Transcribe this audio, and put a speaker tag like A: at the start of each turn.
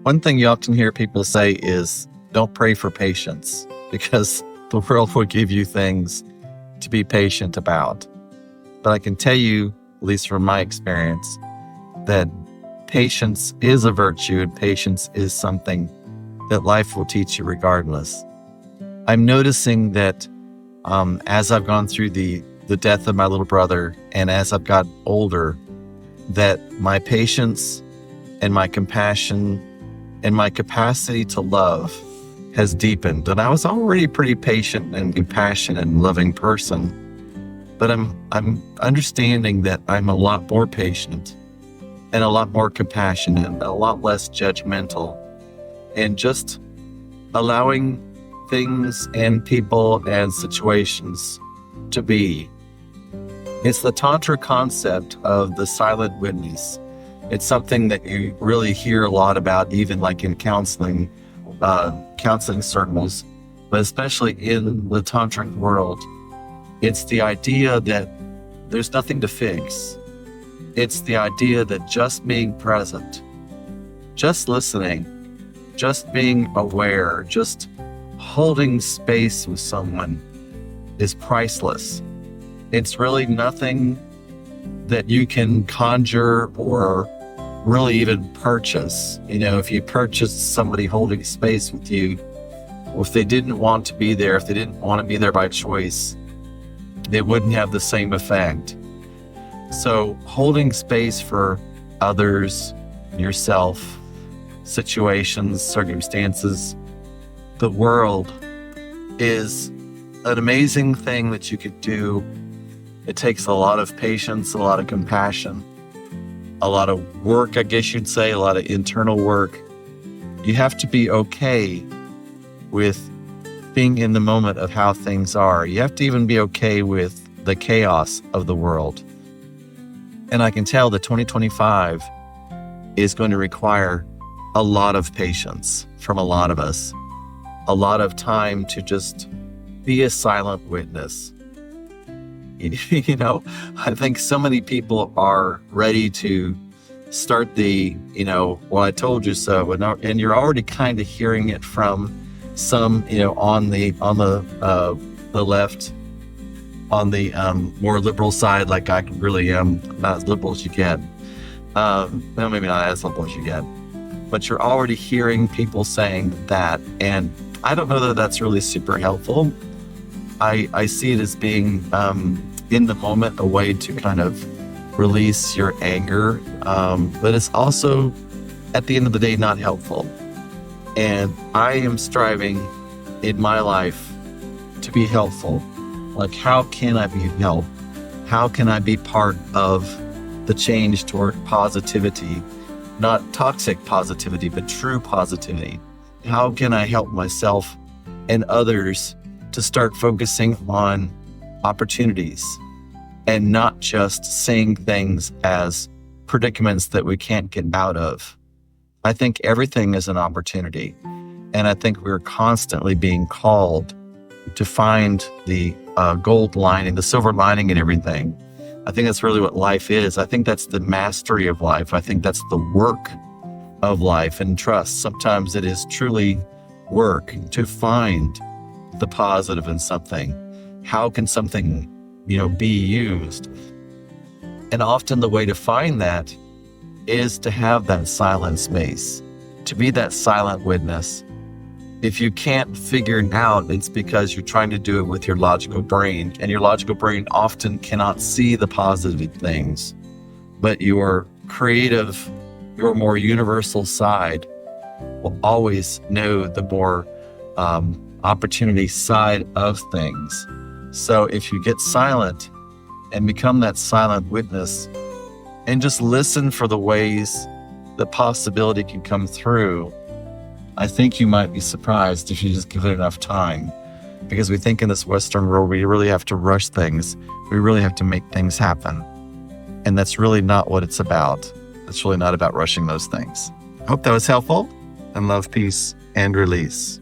A: One thing you often hear people say is don't pray for patience because the world will give you things to be patient about. But I can tell you, at least from my experience, that patience is a virtue and patience is something that life will teach you regardless. I'm noticing that as I've gone through the death of my little brother and as I've got older, that my patience and my compassion and my capacity to love has deepened. And I was already a pretty patient and compassionate and loving person, but I'm understanding that I'm a lot more patient and a lot more compassionate and a lot less judgmental, and just allowing things and people and situations to be. It's the tantric concept of the silent witness. It's something that you really hear a lot about, even like in counseling circles, but especially in the tantric world. It's the idea that there's nothing to fix. It's the idea that just being present, just listening, just being aware, just holding space with someone is priceless. It's really nothing that you can conjure or really even purchase. You know, if you purchased somebody holding space with you, or if they didn't want to be there, if they didn't want to be there by choice, they wouldn't have the same effect. So holding space for others, yourself, situations, circumstances, the world is an amazing thing that you could do. It takes a lot of patience, a lot of compassion, a lot of work, I guess you'd say, a lot of internal work. You have to be okay with being in the moment of how things are. You have to even be okay with the chaos of the world. And I can tell that 2025 is going to require a lot of patience from a lot of us, a lot of time to just be a silent witness. You know, I think so many people are ready to start the, well, I told you so, and you're already kind of hearing it from some, on the left, on the more liberal side, like I really am not as liberal as you get. Well, maybe not as liberal as you get, but you're already hearing people saying that, and I don't know that that's really super helpful. I see it as being in the moment a way to kind of release your anger, but it's also at the end of the day not helpful. And I am striving in my life to be helpful. Like, how can I be help? How can I be part of the change toward positivity? Not toxic positivity, but true positivity. How can I help myself and others to start focusing on opportunities and not just seeing things as predicaments that we can't get out of? I think everything is an opportunity. And I think we're constantly being called to find the gold lining, the silver lining in everything. I think that's really what life is. I think that's the mastery of life. I think that's the work of life and trust. Sometimes it is truly work to find the positive in something. How can something, be used? And often the way to find that is to have that silent space, to be that silent witness. If you can't figure it out, it's because you're trying to do it with your logical brain, and your logical brain often cannot see the positive things. But your creative, your more universal side will always know the more opportunity side of things. So if you get silent and become that silent witness and just listen for the ways the possibility can come through, I think you might be surprised if you just give it enough time. Because we think in this Western world, we really have to rush things. We really have to make things happen. And that's really not what it's about. It's really not about rushing those things. I hope that was helpful, and love, peace, and release.